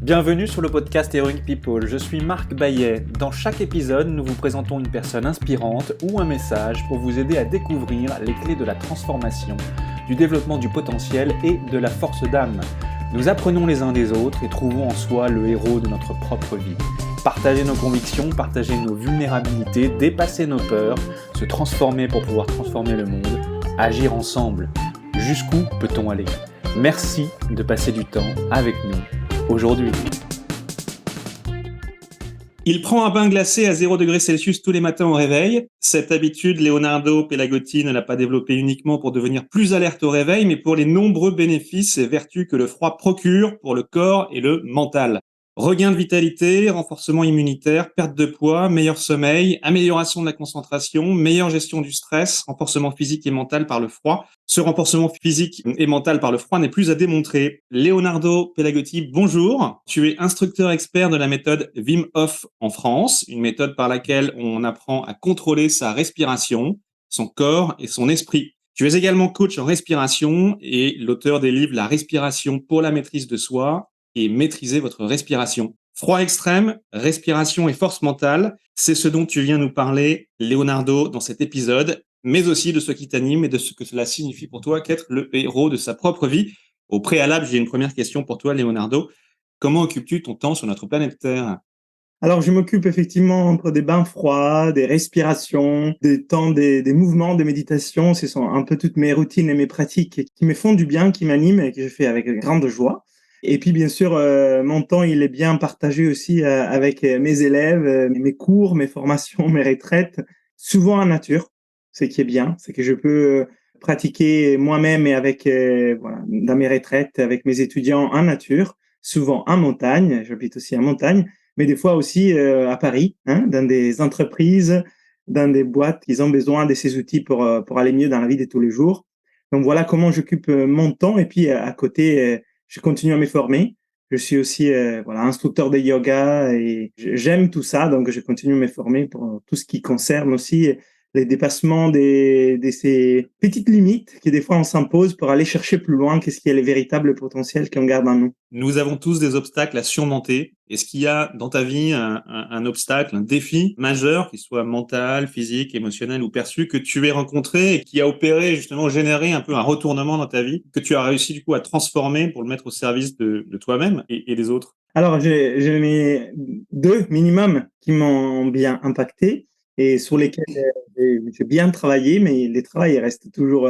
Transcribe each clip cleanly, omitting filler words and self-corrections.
Bienvenue sur le podcast Heroic People, je suis Marc Baillet. Dans chaque épisode, nous vous présentons une personne inspirante ou un message pour vous aider à découvrir les clés de la transformation, du développement du potentiel et de la force d'âme. Nous apprenons les uns des autres et trouvons en soi le héros de notre propre vie. Partager nos convictions, partager nos vulnérabilités, dépasser nos peurs, se transformer pour pouvoir transformer le monde, agir ensemble. Jusqu'où peut-on aller ? Merci de passer du temps avec nous aujourd'hui. Il prend un bain glacé à 0 degrés Celsius tous les matins au réveil. Cette habitude, Leonardo Pelagotti ne l'a pas développée uniquement pour devenir plus alerte au réveil, mais pour les nombreux bénéfices et vertus que le froid procure pour le corps et le mental. Regain de vitalité, renforcement immunitaire, perte de poids, meilleur sommeil, amélioration de la concentration, meilleure gestion du stress, renforcement physique et mental par le froid. Ce renforcement physique et mental par le froid n'est plus à démontrer. Leonardo Pelagotti, bonjour. Tu es instructeur expert de la méthode Wim Hof en France, une méthode par laquelle on apprend à contrôler sa respiration, son corps et son esprit. Tu es également coach en respiration et l'auteur des livres La respiration pour la maîtrise de soi et Maîtriser votre respiration. Froid extrême, respiration et force mentale, c'est ce dont tu viens nous parler, Leonardo, dans cet épisode, mais aussi de ce qui t'anime et de ce que cela signifie pour toi qu'être le héros de sa propre vie. Au préalable, j'ai une première question pour toi, Leonardo. Comment occupes-tu ton temps sur notre planète Terre ? Alors, je m'occupe effectivement entre des bains froids, des respirations, des temps, des mouvements, des méditations. Ce sont un peu toutes mes routines et mes pratiques qui me font du bien, qui m'animent et que je fais avec grande joie. Et puis, bien sûr, mon temps, il est bien partagé aussi avec mes élèves, mes cours, mes formations, mes retraites, souvent en nature. Ce qui est bien, c'est que je peux pratiquer moi-même et avec, dans mes retraites, avec mes étudiants en nature, souvent en montagne. J'habite aussi en montagne, mais des fois aussi à Paris, dans des entreprises, dans des boîtes qui ont besoin de ces outils pour aller mieux dans la vie de tous les jours. Donc, voilà comment j'occupe mon temps. Et puis, à côté, je continue à me former. Je suis aussi instructeur de yoga et j'aime tout ça, donc je continue à me former pour tout ce qui concerne aussi les dépassements de ces petites limites que des fois on s'impose pour aller chercher plus loin qu'est-ce qui est le véritable potentiel qu'on garde en nous. Nous avons tous des obstacles à surmonter. Est-ce qu'il y a dans ta vie un obstacle, un défi majeur, qu'il soit mental, physique, émotionnel ou perçu, que tu aies rencontré et qui a opéré, justement, généré un peu un retournement dans ta vie, que tu as réussi du coup à transformer pour le mettre au service de toi-même et des autres ? Alors, j'ai mes 2 minimum qui m'ont bien impacté et sur lesquels j'ai bien travaillé, mais le travail reste toujours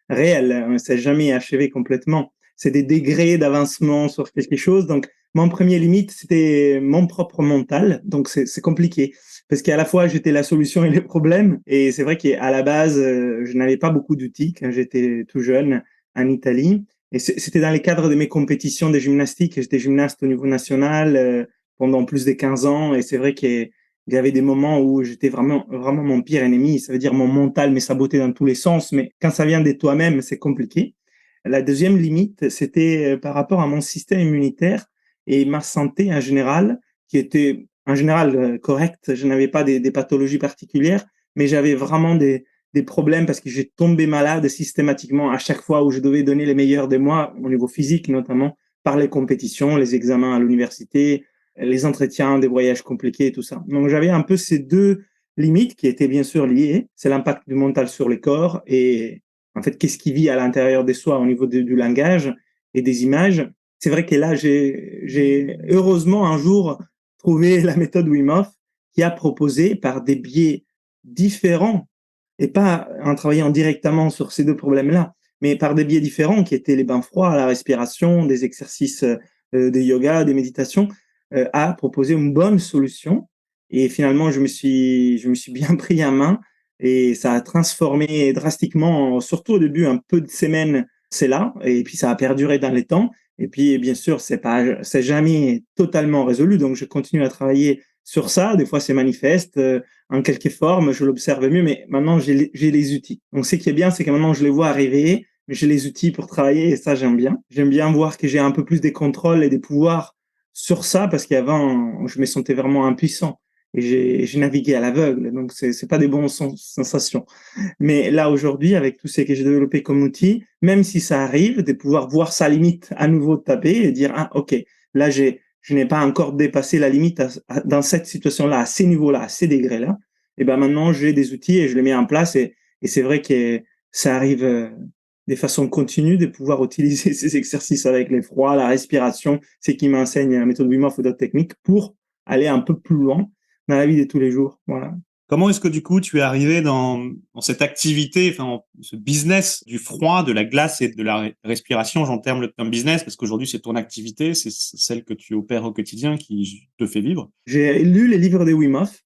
réel. On ne s'est jamais achevé complètement. C'est des degrés d'avancement sur quelque chose. Donc, mon premier limite, c'était mon propre mental. Donc, c'est compliqué parce qu'à la fois, j'étais la solution et le problème. Et c'est vrai qu'à la base, je n'avais pas beaucoup d'outils quand j'étais tout jeune en Italie. Et c'était dans le cadre de mes compétitions de gymnastique. J'étais gymnaste au niveau national pendant plus de 15 ans. Et c'est vrai qu'il y avait des moments où j'étais vraiment, vraiment mon pire ennemi. Ça veut dire mon mental me sabotait dans tous les sens. Mais quand ça vient de toi-même, c'est compliqué. La deuxième limite, c'était par rapport à mon système immunitaire et ma santé en général, qui était en général correcte. Je n'avais pas des pathologies particulières, mais j'avais vraiment des problèmes parce que j'ai tombé malade systématiquement à chaque fois où je devais donner les meilleurs de moi, au niveau physique notamment, par les compétitions, les examens à l'université, les entretiens, des voyages compliqués et tout ça. Donc j'avais un peu ces 2 limites qui étaient bien sûr liées. C'est l'impact du mental sur le corps et en fait qu'est-ce qui vit à l'intérieur de soi au niveau du langage et des images. C'est vrai que là, j'ai heureusement un jour trouvé la méthode Wim Hof qui a proposé par des biais différents et pas en travaillant directement sur ces 2 problèmes-là, mais par des biais différents qui étaient les bains froids, la respiration, des exercices de yoga, des méditations, a proposé une bonne solution. Et finalement, je me suis bien pris en main et ça a transformé drastiquement, surtout au début, un peu de semaines, c'est là, et puis ça a perduré dans les temps. Et puis, bien sûr, c'est jamais totalement résolu, donc je continue à travailler sur ça. Des fois, c'est manifeste en quelque forme, je l'observe mieux, mais maintenant, j'ai les outils. Donc, ce qui est bien, c'est que maintenant, je les vois arriver, mais j'ai les outils pour travailler et ça, j'aime bien. J'aime bien voir que j'ai un peu plus des contrôles et des pouvoirs sur ça parce qu'avant, je me sentais vraiment impuissant et j'ai navigué à l'aveugle. Donc, c'est pas des bonnes sensations. Mais là, aujourd'hui, avec tout ce que j'ai développé comme outil, même si ça arrive, de pouvoir voir sa limite à nouveau taper et dire, ah, OK, là, j'ai je n'ai pas encore dépassé la limite dans cette situation-là, à ces niveaux-là, à ces degrés-là. Et ben maintenant, j'ai des outils et je les mets en place. Et c'est vrai que ça arrive de façon continue de pouvoir utiliser ces exercices avec les froids, la respiration, c'est qui m'enseigne la méthode Wim Hof ou d'autres techniques pour aller un peu plus loin dans la vie de tous les jours. Voilà. Comment est-ce que du coup tu es arrivé dans cette activité, enfin ce business du froid, de la glace et de la respiration? J'en terme le terme business parce qu'aujourd'hui c'est ton activité, c'est celle que tu opères au quotidien qui te fait vivre. J'ai lu les livres de Wim Hof.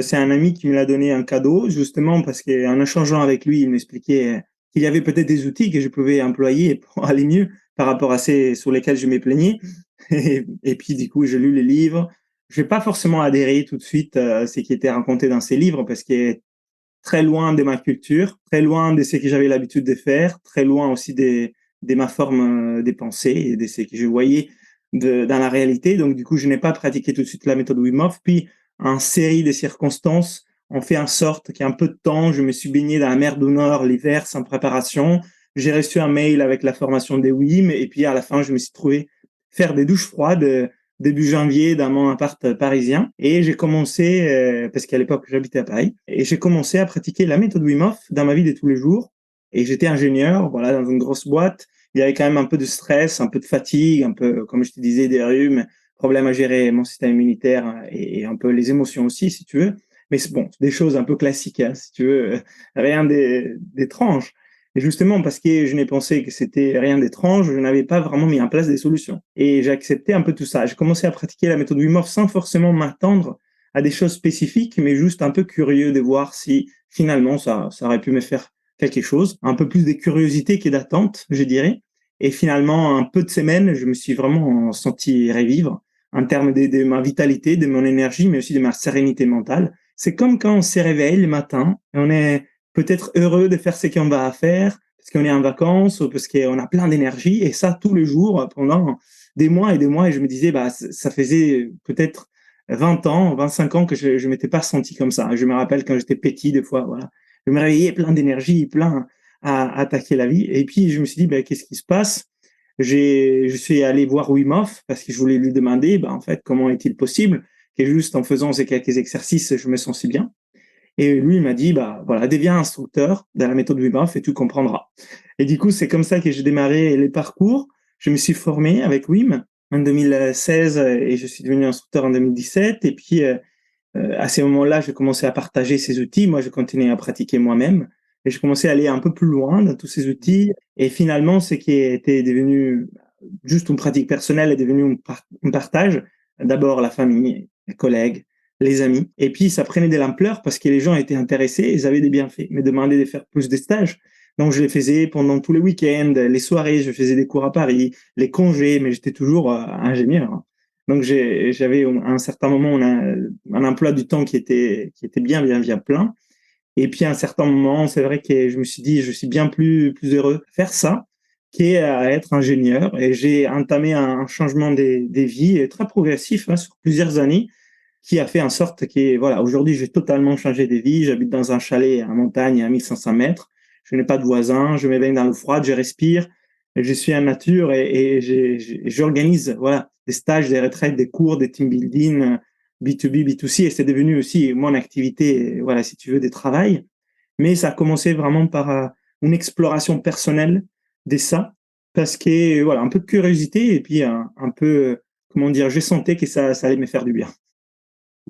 C'est un ami qui me l'a donné en cadeau, justement parce qu'en échangeant avec lui, il m'expliquait qu'il y avait peut-être des outils que je pouvais employer pour aller mieux par rapport à ceux sur lesquels je me plaignais. Et puis, du coup, j'ai lu les livres. Je n'ai pas forcément adhéré tout de suite à ce qui était raconté dans ces livres parce qu'il est très loin de ma culture, très loin de ce que j'avais l'habitude de faire, très loin aussi de ma forme de pensée et de ce que je voyais dans la réalité. Donc, du coup, je n'ai pas pratiqué tout de suite la méthode Wim Hof. Puis, en série de circonstances, on fait en sorte qu'il y a un peu de temps, je me suis baigné dans la mer du Nord l'hiver sans préparation. J'ai reçu un mail avec la formation des Wim et puis à la fin, je me suis trouvé faire des douches froides début janvier dans mon appart parisien et j'ai commencé, parce qu'à l'époque j'habitais à Paris, et j'ai commencé à pratiquer la méthode Wim Hof dans ma vie de tous les jours. Et j'étais ingénieur, voilà, dans une grosse boîte. Il y avait quand même un peu de stress, un peu de fatigue, un peu, comme je te disais, des rhumes, problème à gérer mon système immunitaire et un peu les émotions aussi, si tu veux. Mais c'est bon, des choses un peu classiques, hein, si tu veux, rien d'étrange. Et justement, parce que je n'ai pensé que c'était rien d'étrange, je n'avais pas vraiment mis en place des solutions. Et j'ai accepté un peu tout ça. J'ai commencé à pratiquer la méthode Wim Hof sans forcément m'attendre à des choses spécifiques, mais juste un peu curieux de voir si finalement ça aurait pu me faire quelque chose. Un peu plus de curiosité que d'attente, je dirais. Et finalement, en peu de semaines, je me suis vraiment senti revivre en termes de ma vitalité, de mon énergie, mais aussi de ma sérénité mentale. C'est comme quand on se réveille le matin et on est peut-être heureux de faire ce qu'on va faire, parce qu'on est en vacances ou parce qu'on a plein d'énergie, et ça tous les jours pendant des mois et des mois. Et je me disais, bah, ça faisait peut-être 20 ans, 25 ans que je ne m'étais pas senti comme ça. Je me rappelle quand j'étais petit, des fois, voilà. Je me réveillais plein d'énergie, plein à attaquer la vie. Et puis, je me suis dit, bah, qu'est-ce qui se passe? Je suis allé voir Wim Hof parce que je voulais lui demander, bah, en fait, comment est-il possible que juste en faisant ces quelques exercices, je me sens si bien. Et lui, il m'a dit, bah, voilà, deviens instructeur de la méthode Wim Hof et tu comprendras. Et du coup, c'est comme ça que j'ai démarré les parcours. Je me suis formé avec Wim en 2016 et je suis devenu instructeur en 2017. Et puis, à ces moments-là, j'ai commencé à partager ces outils. Moi, je continuais à pratiquer moi-même et je commençais à aller un peu plus loin dans tous ces outils. Et finalement, ce qui était devenu juste une pratique personnelle est devenu un partage. D'abord, la famille, les collègues, les amis. Et puis, ça prenait de l'ampleur parce que les gens étaient intéressés, ils avaient des bienfaits, me demandaient de faire plus de stages. Donc, je les faisais pendant tous les week-ends, les soirées, je faisais des cours à Paris, les congés, mais j'étais toujours ingénieur. Donc, j'avais à un certain moment un emploi du temps qui était bien plein. Et puis, à un certain moment, c'est vrai que je me suis dit, je suis bien plus heureux à faire ça qu'à être ingénieur. Et j'ai entamé un changement des vies très progressif sur plusieurs années qui a fait en sorte que, voilà, aujourd'hui, j'ai totalement changé de vie. J'habite dans un chalet en montagne à 1500 mètres. Je n'ai pas de voisins. Je me baigne dans l'eau froide. Je respire. Je suis en nature et j'organise, voilà, des stages, des retraites, des cours, des team building, B2B, B2C. Et c'est devenu aussi mon activité, voilà, si tu veux, de travail. Mais ça a commencé vraiment par une exploration personnelle de ça. Parce que, voilà, un peu de curiosité et puis un peu, comment dire, j'ai senti que ça allait me faire du bien.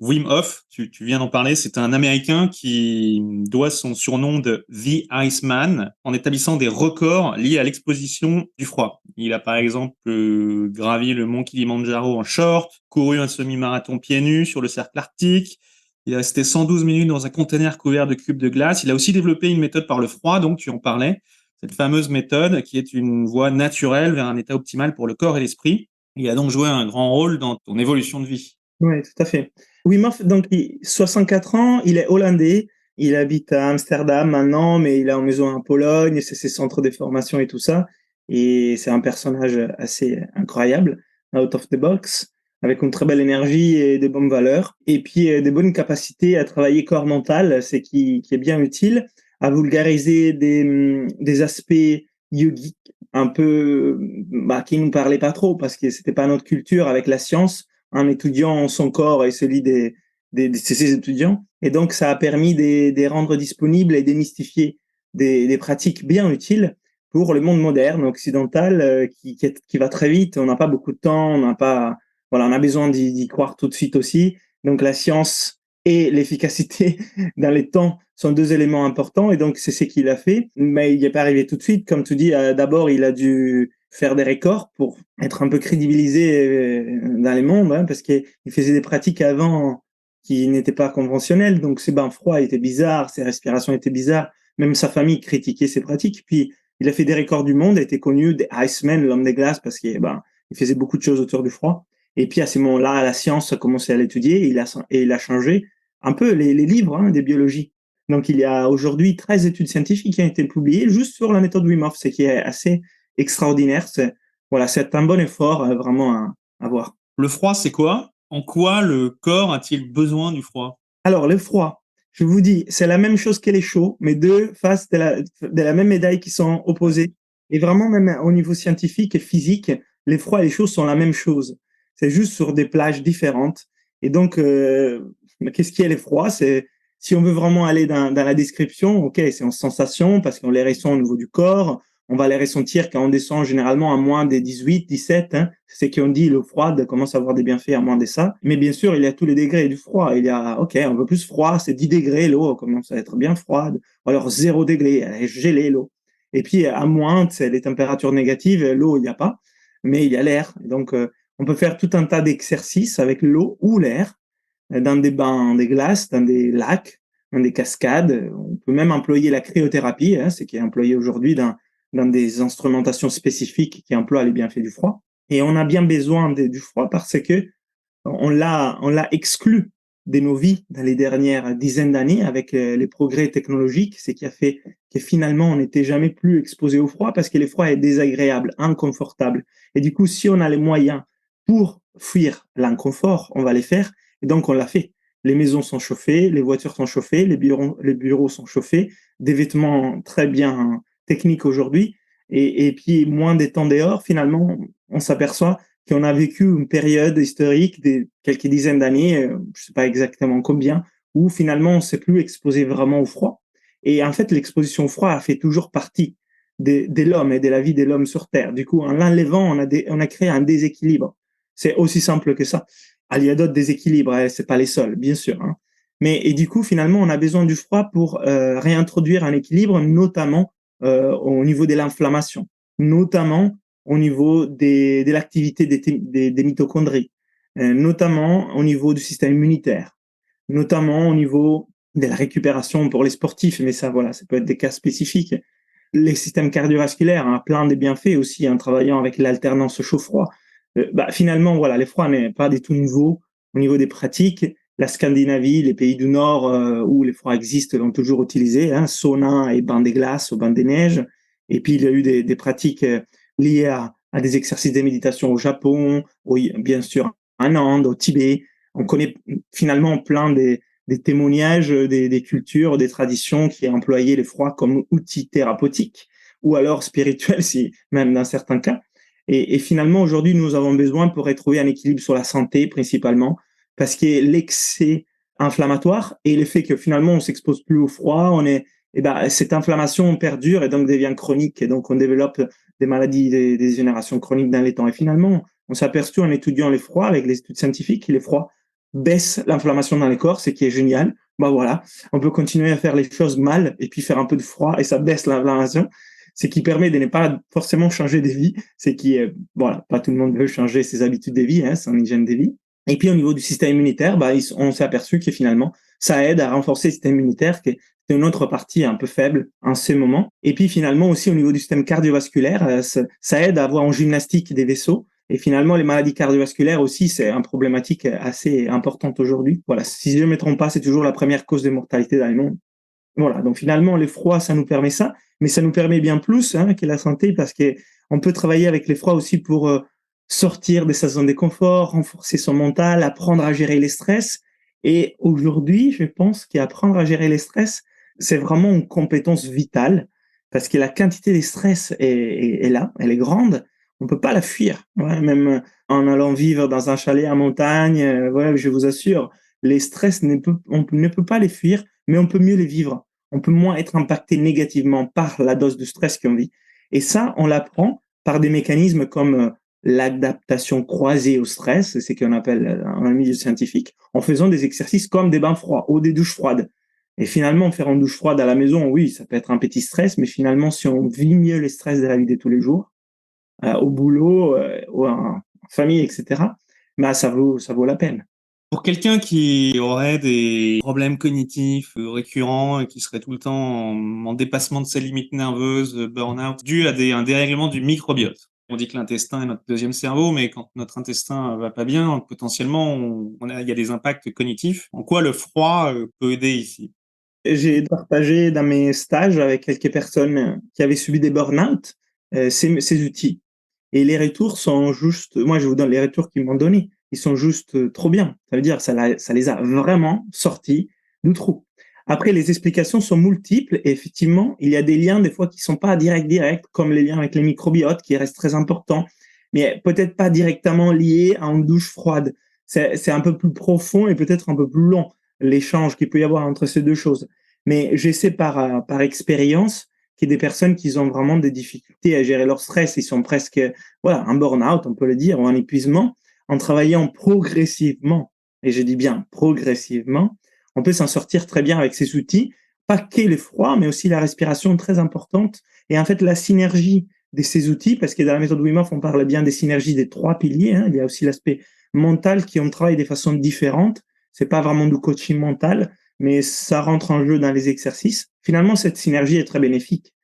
Wim Hof, tu viens d'en parler, c'est un Américain qui doit son surnom de The Iceman en établissant des records liés à l'exposition du froid. Il a par exemple gravi le mont Kilimandjaro en short, couru un semi-marathon pieds nus sur le cercle arctique, il est resté 112 minutes dans un conteneur couvert de cubes de glace. Il a aussi développé une méthode par le froid, donc tu en parlais, cette fameuse méthode qui est une voie naturelle vers un état optimal pour le corps et l'esprit. Il a donc joué un grand rôle dans ton évolution de vie. Oui, tout à fait. Wim Hof, donc, 64 ans, il est hollandais. Il habite à Amsterdam maintenant, mais il est en maison en Pologne, c'est ses centres de formation et tout ça. Et c'est un personnage assez incroyable, out of the box, avec une très belle énergie et des bonnes valeurs. Et puis, des bonnes capacités à travailler corps mental, c'est qui est bien utile, à vulgariser des aspects yogique, un peu, qui nous parlait pas trop parce que c'était pas notre culture avec la science, en étudiant son corps et celui de ses étudiants. Et donc, ça a permis de rendre disponibles et démystifier des pratiques bien utiles pour le monde moderne, occidental, qui va très vite. On n'a pas beaucoup de temps, on a besoin d'y croire tout de suite aussi. Donc, la science et l'efficacité dans les temps sont deux éléments importants. Et donc, c'est ce qu'il a fait. Mais il n'est pas arrivé tout de suite. Comme tu dis, d'abord, il a dû faire des records pour être un peu crédibilisé dans le monde, hein, parce qu'il faisait des pratiques avant qui n'étaient pas conventionnelles. Donc, ses bains froids étaient bizarres, ses respirations étaient bizarres. Même sa famille critiquait ses pratiques. Puis, il a fait des records du monde, a été connu des Iceman, l'homme des glaces, parce qu'il il faisait beaucoup de choses autour du froid. Et puis, à ce moment-là, la science a commencé à l'étudier et il a changé un peu les livres, hein, des biologies. Donc, il y a aujourd'hui 13 études scientifiques qui ont été publiées juste sur la méthode Wim Hof, ce qui est assez extraordinaire. C'est un bon effort vraiment à voir. Le froid, c'est quoi? En quoi le corps a-t-il besoin du froid? Alors, le froid, je vous dis, c'est la même chose que les chauds, mais deux faces de la même médaille qui sont opposées. Et vraiment, même au niveau scientifique et physique, les froids et les chauds sont la même chose. C'est juste sur des plages différentes. Et donc, qu'est-ce qui est les froids? Si on veut vraiment aller dans la description, ok, c'est en sensation parce qu'on les ressent au niveau du corps. On va les ressentir quand on descend généralement à moins des 18, 17. Hein. C'est qu'on dit le froid commence à avoir des bienfaits à moins de ça. Mais bien sûr, il y a tous les degrés du froid. Il y a, ok, on veut plus froid, c'est 10 degrés, l'eau commence à être bien froide. Ou alors 0 degré, elle est gelée, l'eau. Et puis à moins, c'est les températures négatives, l'eau, il n'y a pas, mais il y a l'air. Donc, on peut faire tout un tas d'exercices avec l'eau ou l'air, dans des bains, des glaces, dans des lacs, dans des cascades. On peut même employer la cryothérapie, hein, ce qui est employé aujourd'hui dans des instrumentations spécifiques qui emploient les bienfaits du froid. Et on a bien besoin du froid parce que on l'a exclu de nos vies dans les dernières dizaines d'années avec les progrès technologiques, ce qui a fait que finalement on n'était jamais plus exposé au froid parce que le froid est désagréable, inconfortable. Et du coup, si on a les moyens pour fuir l'inconfort, on va les faire. Et donc on l'a fait. Les maisons sont chauffées, les voitures sont chauffées, les bureaux sont chauffés, des vêtements très bien techniques aujourd'hui. Et puis moins des temps dehors, finalement, on s'aperçoit qu'on a vécu une période historique de quelques dizaines d'années, je ne sais pas exactement combien, où finalement on ne s'est plus exposé vraiment au froid. Et en fait, l'exposition au froid a fait toujours partie de l'homme et de la vie de l'homme sur Terre. Du coup, en l'enlevant, on a créé un déséquilibre. C'est aussi simple que ça. Il y a d'autres déséquilibres, hein, c'est pas les seuls, bien sûr. Hein. Et du coup, finalement, on a besoin du froid pour réintroduire un équilibre, notamment au niveau de l'inflammation, notamment au niveau de l'activité des mitochondries, notamment au niveau du système immunitaire, notamment au niveau de la récupération pour les sportifs, mais ça, voilà, ça peut être des cas spécifiques. Les systèmes cardiovasculaires ont plein de bienfaits aussi en travaillant avec l'alternance chaud-froid. Finalement, voilà, les froids n'est pas du tout nouveau au niveau des pratiques. La Scandinavie, les pays du Nord où les froids existent l'ont toujours utilisé, hein, sauna et bain des glaces ou bain des neiges. Et puis, il y a eu des pratiques liées à des exercices de méditation au Japon, bien sûr en Inde, au Tibet. On connaît finalement plein des témoignages des cultures, des traditions qui employaient les froids comme outil thérapeutique ou alors spirituel, si, même dans certains cas. Et finalement, aujourd'hui, nous avons besoin pour retrouver un équilibre sur la santé principalement, parce que l'excès inflammatoire et le fait que finalement on s'expose plus au froid, cette inflammation perdure et donc devient chronique. Et donc on développe des maladies, des générations chroniques dans les temps. Et finalement, on s'est aperçu en étudiant les froids avec les études scientifiques que les froids baissent l'inflammation dans les corps, ce qui est génial. Voilà, on peut continuer à faire les choses mal et puis faire un peu de froid et ça baisse l'inflammation. Ce qui permet de ne pas forcément changer de vie, c'est qui voilà, pas tout le monde veut changer ses habitudes de vie, hein, son hygiène de vie. Et puis au niveau du système immunitaire, on s'est aperçu que finalement, ça aide à renforcer le système immunitaire, qui est une autre partie un peu faible en ce moment. Et puis finalement aussi au niveau du système cardiovasculaire, ça aide à avoir en gymnastique des vaisseaux. Et finalement, les maladies cardiovasculaires aussi, c'est une problématique assez importante aujourd'hui. Voilà, si je ne me trompe pas, c'est toujours la première cause de mortalité dans le monde. Voilà, donc finalement, les froids, ça nous permet ça, mais ça nous permet bien plus que la santé, parce qu'on peut travailler avec les froids aussi pour sortir de sa zone de confort, renforcer son mental, apprendre à gérer les stress. Et aujourd'hui, je pense qu'apprendre à gérer les stress, c'est vraiment une compétence vitale. parce que la quantité de stress est là, elle est grande. On peut pas la fuir. Ouais, même en allant vivre dans un chalet en montagne, ouais, je vous assure, les stress on ne peut pas les fuir, mais on peut mieux les vivre. On peut moins être impacté négativement par la dose de stress qu'on vit. Et ça, on l'apprend par des mécanismes comme l'adaptation croisée au stress, c'est ce qu'on appelle dans le milieu scientifique, en faisant des exercices comme des bains froids ou des douches froides. Et finalement, faire une douche froide à la maison, oui, ça peut être un petit stress, mais finalement, si on vit mieux les stress de la vie de tous les jours, au boulot, ou en famille, etc., bah, ça vaut la peine. Pour quelqu'un qui aurait des problèmes cognitifs récurrents et qui serait tout le temps en dépassement de ses limites nerveuses, burn-out, dû à un dérèglement du microbiote. On dit que l'intestin est notre deuxième cerveau, mais quand notre intestin va pas bien, potentiellement, il y a des impacts cognitifs. En quoi le froid peut aider ici? J'ai partagé dans mes stages avec quelques personnes qui avaient subi des burn-out, ces outils. Et les retours sont juste, moi je vous donne les retours qu'ils m'ont donnés, ils sont juste trop bien. Ça veut dire ça les a vraiment sortis du trou. Après, les explications sont multiples et effectivement, il y a des liens des fois qui sont pas directs, comme les liens avec les microbiotes qui restent très importants, mais peut-être pas directement liés à une douche froide. C'est un peu plus profond et peut-être un peu plus long l'échange qu'il peut y avoir entre ces deux choses. Mais je sais par expérience qu'il y a des personnes qui ont vraiment des difficultés à gérer leur stress. Ils sont presque, voilà, un burn-out, on peut le dire, ou un épuisement. En travaillant progressivement, et je dis bien progressivement, on peut s'en sortir très bien avec ces outils. Pas que le froid, mais aussi la respiration très importante. Et en fait, la synergie de ces outils, parce que dans la méthode Wim Hof, on parle bien des synergies des trois piliers. Hein. Il y a aussi l'aspect mental qui on travaille de façon différente. C'est pas vraiment du coaching mental, mais ça rentre en jeu dans les exercices. Finalement, cette synergie est très bénéfique.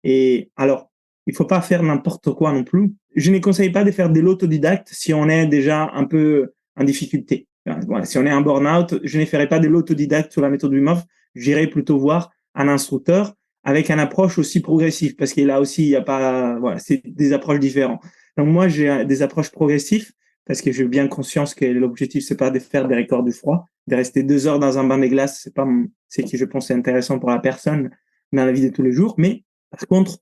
Et alors, il faut pas faire n'importe quoi non plus. Je ne conseille pas de faire de l'autodidacte si on est déjà un peu en difficulté. Voilà, si on est en burn-out, je ne ferai pas de l'autodidacte sur la méthode Wim Hof. J'irai plutôt voir un instructeur avec une approche aussi progressive, parce qu'il a aussi, il y a pas, voilà, c'est des approches différentes. Donc moi, j'ai des approches progressives parce que j'ai bien conscience que l'objectif, c'est pas de faire des records du froid, de rester 2 heures dans un bain de glace, c'est pas, c'est qui je pense est intéressant pour la personne dans la vie de tous les jours. Mais par contre,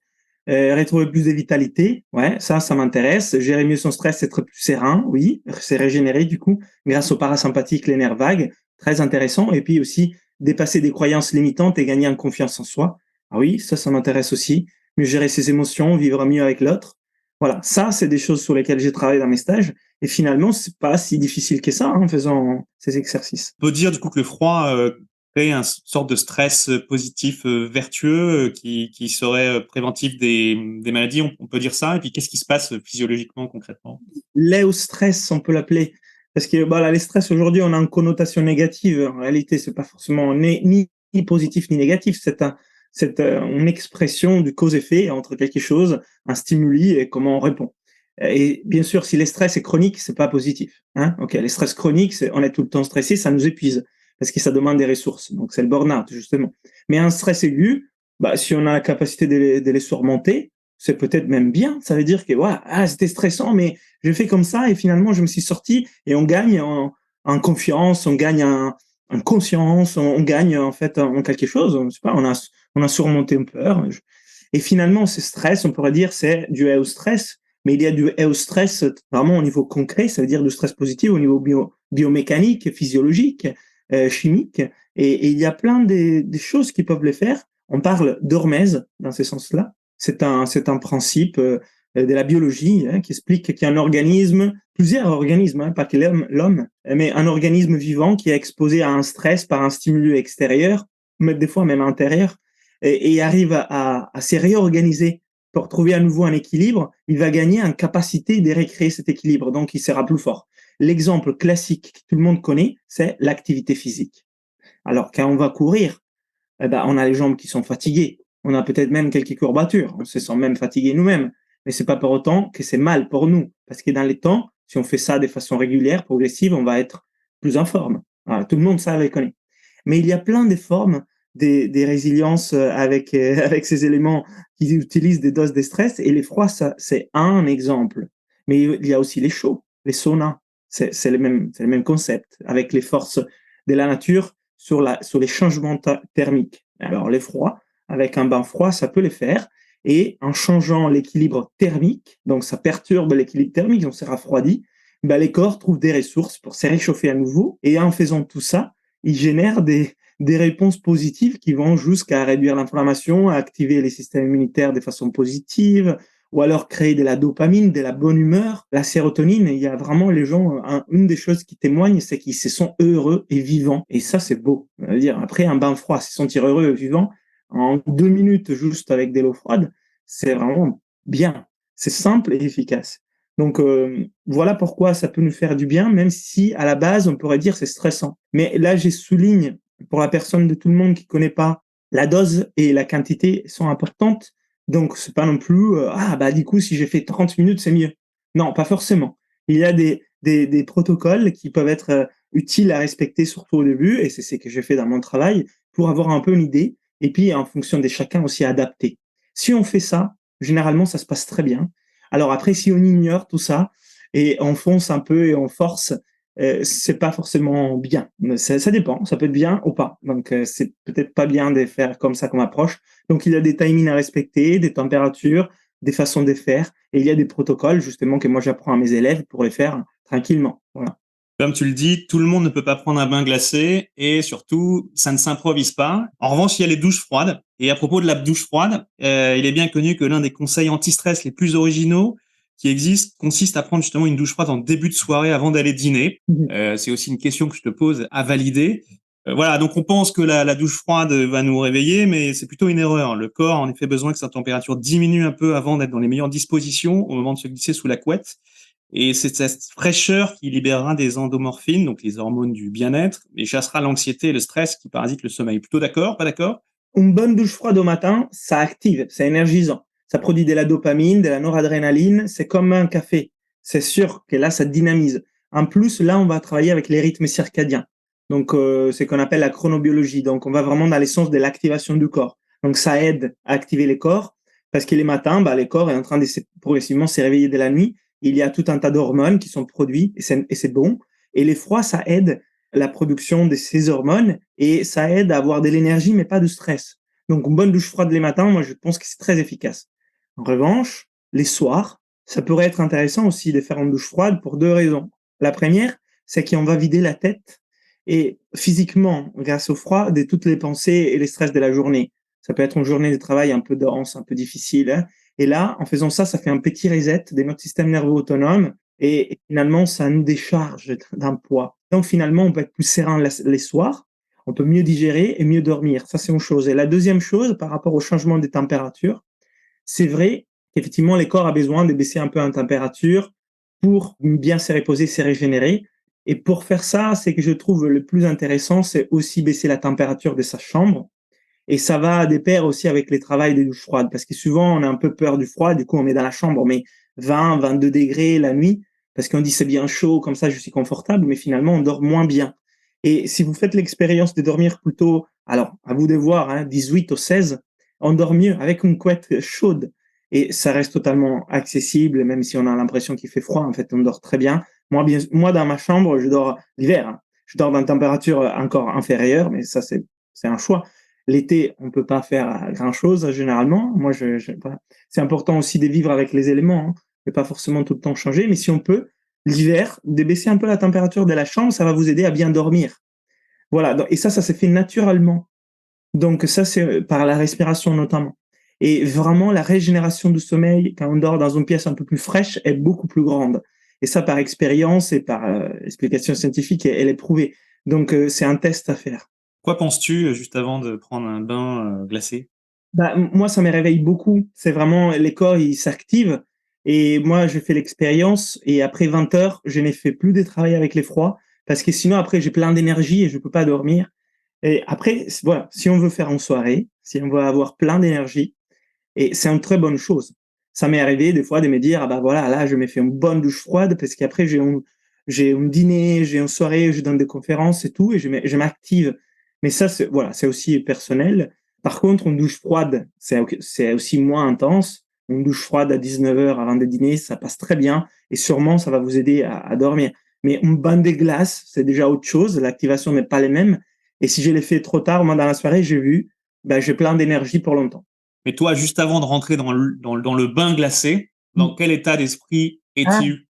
retrouver plus de vitalité, ouais, ça m'intéresse. Gérer mieux son stress, être plus serein, oui, c'est régénéré du coup grâce au parasympathique, les nerfs vagues, très intéressant. Et puis aussi dépasser des croyances limitantes et gagner en confiance en soi. Ah oui, ça m'intéresse aussi. Mieux gérer ses émotions, vivre mieux avec l'autre. Voilà, ça, c'est des choses sur lesquelles j'ai travaillé dans mes stages. Et finalement, c'est pas si difficile que ça en faisant ces exercices. On peut dire du coup que le froid crée une sorte de stress positif vertueux qui serait préventif des maladies, on peut dire ça. Et puis qu'est-ce qui se passe physiologiquement, concrètement? L'eustress, on peut l'appeler. Parce que voilà, les stress aujourd'hui, on a une connotation négative. En réalité, c'est pas forcément ni positif ni négatif. C'est une expression du cause-effet entre quelque chose, un stimuli et comment on répond. Et bien sûr, si le stress est chronique, c'est pas positif. Hein, ok, les stress chroniques, on est tout le temps stressé, ça nous épuise parce que ça demande des ressources. Donc c'est le burn-out justement. Mais un stress aigu, bah, si on a la capacité de les surmonter, c'est peut-être même bien. Ça veut dire que voilà, ah, c'était stressant, mais je fais comme ça et finalement je me suis sorti et on gagne en confiance, on gagne en conscience, on gagne en fait en quelque chose. Je sais pas, on a surmonté une peur. Et finalement, ce stress, on pourrait dire, c'est dû au stress, mais il y a du stress vraiment au niveau concret, ça veut dire du stress positif au niveau biomécanique, physiologique, chimique. Et il y a plein de choses qui peuvent le faire. On parle d'hormèse dans ce sens-là. C'est un principe de la biologie qui explique qu'il y a un organisme, plusieurs organismes, pas que l'homme, mais un organisme vivant qui est exposé à un stress par un stimulus extérieur, mais des fois même intérieur, et arrive à se réorganiser pour trouver à nouveau un équilibre, il va gagner en capacité de recréer cet équilibre, donc il sera plus fort. L'exemple classique que tout le monde connaît, c'est l'activité physique. Alors, quand on va courir, eh ben, on a les jambes qui sont fatiguées, on a peut-être même quelques courbatures, on se sent même fatigué nous-mêmes, mais c'est pas pour autant que c'est mal pour nous, parce que dans les temps, si on fait ça de façon régulière, progressive, on va être plus en forme. Voilà, tout le monde ça le connaît. Mais il y a plein de formes des résiliences avec ces éléments qui utilisent des doses de stress, et les froids, ça, c'est un exemple. Mais il y a aussi les chauds, les saunas. C'est le même concept, avec les forces de la nature sur les changements thermiques. Alors, les froids, avec un bain froid, ça peut les faire. Et en changeant l'équilibre thermique, donc ça perturbe l'équilibre thermique, on s'est rafroidi, ben les corps trouvent des ressources pour se réchauffer à nouveau. Et en faisant tout ça, ils génèrent des réponses positives qui vont jusqu'à réduire l'inflammation, à activer les systèmes immunitaires de façon positive, ou alors créer de la dopamine, de la bonne humeur, la sérotonine. Il y a vraiment les gens, une des choses qui témoignent, c'est qu'ils se sentent heureux et vivants. Et ça, c'est beau. C'est-à-dire, après un bain froid, se sentir heureux et vivant, en 2 minutes juste avec de l'eau froide, c'est vraiment bien. C'est simple et efficace. Donc, voilà pourquoi ça peut nous faire du bien, même si à la base, on pourrait dire c'est stressant. Mais là, je souligne, pour la personne de tout le monde qui connaît pas, la dose et la quantité sont importantes. Donc, c'est pas non plus, du coup, si j'ai fait 30 minutes, c'est mieux. Non, pas forcément. Il y a des protocoles qui peuvent être utiles à respecter, surtout au début, et c'est ce que j'ai fait dans mon travail, pour avoir un peu une idée, et puis en fonction de chacun aussi adapter. Si on fait ça, généralement, ça se passe très bien. Alors après, si on ignore tout ça, et on fonce un peu et on force, c'est pas forcément bien. Ça dépend, ça peut être bien ou pas. Donc, c'est peut-être pas bien de faire comme ça comme approche. Donc, il y a des timings à respecter, des températures, des façons de faire, et il y a des protocoles, justement, que moi j'apprends à mes élèves pour les faire tranquillement. Voilà. Comme tu le dis, tout le monde ne peut pas prendre un bain glacé et surtout, ça ne s'improvise pas. En revanche, il y a les douches froides. Et à propos de la douche froide, il est bien connu que l'un des conseils anti-stress les plus originaux qui existent consiste à prendre justement une douche froide en début de soirée avant d'aller dîner. C'est aussi une question que je te pose à valider. Voilà, donc on pense que la douche froide va nous réveiller, mais c'est plutôt une erreur. Le corps a en effet besoin que sa température diminue un peu avant d'être dans les meilleures dispositions au moment de se glisser sous la couette. Et c'est cette fraîcheur qui libérera des endomorphines, donc les hormones du bien-être, et chassera l'anxiété et le stress qui parasitent le sommeil. Plutôt d'accord, pas d'accord? Une bonne douche froide au matin, ça active, c'est énergisant. Ça produit de la dopamine, de la noradrénaline, c'est comme un café. C'est sûr que là, ça dynamise. En plus, là, on va travailler avec les rythmes circadiens. Donc, c'est ce qu'on appelle la chronobiologie. Donc, on va vraiment dans l'essence de l'activation du corps. Donc, ça aide à activer les corps parce que les matins, les corps est en train de progressivement se réveiller de la nuit. Il y a tout un tas d'hormones qui sont produites et c'est bon. Et les froids, ça aide la production de ces hormones et ça aide à avoir de l'énergie mais pas de stress. Donc une bonne douche froide les matins, moi je pense que c'est très efficace. En revanche, les soirs, ça pourrait être intéressant aussi de faire une douche froide pour 2 raisons. La première, c'est qu'on va vider la tête et physiquement, grâce au froid, de toutes les pensées et les stress de la journée. Ça peut être une journée de travail un peu dense, un peu difficile. Hein. Et là, en faisant ça, ça fait un petit reset de notre système nerveux autonome et finalement, ça nous décharge d'un poids. Donc finalement, on peut être plus serein les soirs, on peut mieux digérer et mieux dormir. Ça, c'est une chose. Et la deuxième chose, par rapport au changement des températures, c'est vrai qu'effectivement, les corps ont besoin de baisser un peu en température pour bien se reposer, se régénérer. Et pour faire ça, c'est que je trouve le plus intéressant, c'est aussi baisser la température de sa chambre. Et ça va de pair aussi avec les travails des douches froides, parce que souvent, on a un peu peur du froid, du coup, on met dans la chambre, on met 20, 22 degrés la nuit, parce qu'on dit c'est bien chaud, comme ça, je suis confortable, mais finalement, on dort moins bien. Et si vous faites l'expérience de dormir plutôt, alors, à vous de voir, hein, 18 ou 16, on dort mieux avec une couette chaude. Et ça reste totalement accessible, même si on a l'impression qu'il fait froid, en fait, on dort très bien. Moi dans ma chambre, je dors l'hiver, hein. Je dors dans une température encore inférieure, mais ça, c'est un choix. L'été, on peut pas faire grand-chose généralement. Moi, c'est important aussi de vivre avec les éléments, hein. Ne pas forcément tout le temps changer, mais si on peut, l'hiver, de baisser un peu la température de la chambre, ça va vous aider à bien dormir. Voilà, et ça se fait naturellement. Donc ça, c'est par la respiration notamment. Et vraiment, la régénération du sommeil, quand on dort dans une pièce un peu plus fraîche, est beaucoup plus grande. Et ça, par expérience et par explication scientifique, elle est prouvée. Donc, c'est un test à faire. Quoi penses-tu juste avant de prendre un bain glacé? Moi, ça me réveille beaucoup. C'est vraiment, les corps, ils s'activent. Et moi, je fais l'expérience. Et après 20 heures, je n'ai fait plus de travail avec les froids. Parce que sinon, après, j'ai plein d'énergie et je peux pas dormir. Et après, voilà, si on veut faire en soirée, si on veut avoir plein d'énergie, et c'est une très bonne chose. Ça m'est arrivé des fois de me dire, voilà, là, je me fais une bonne douche froide parce qu'après, j'ai un dîner, j'ai une soirée, je donne des conférences et tout, et je m'active. Mais ça, voilà, c'est aussi personnel. Par contre, une douche froide, c'est aussi moins intense. Une douche froide à 19 heures avant de dîner, ça passe très bien et sûrement, ça va vous aider à dormir. Mais un bain de glace, c'est déjà autre chose. L'activation n'est pas les mêmes. Et si je l'ai fait trop tard, moi, dans la soirée, j'ai vu ben, j'ai plein d'énergie pour longtemps. Mais toi, juste avant de rentrer dans le bain glacé, dans quel état d'esprit Ah, es-tu?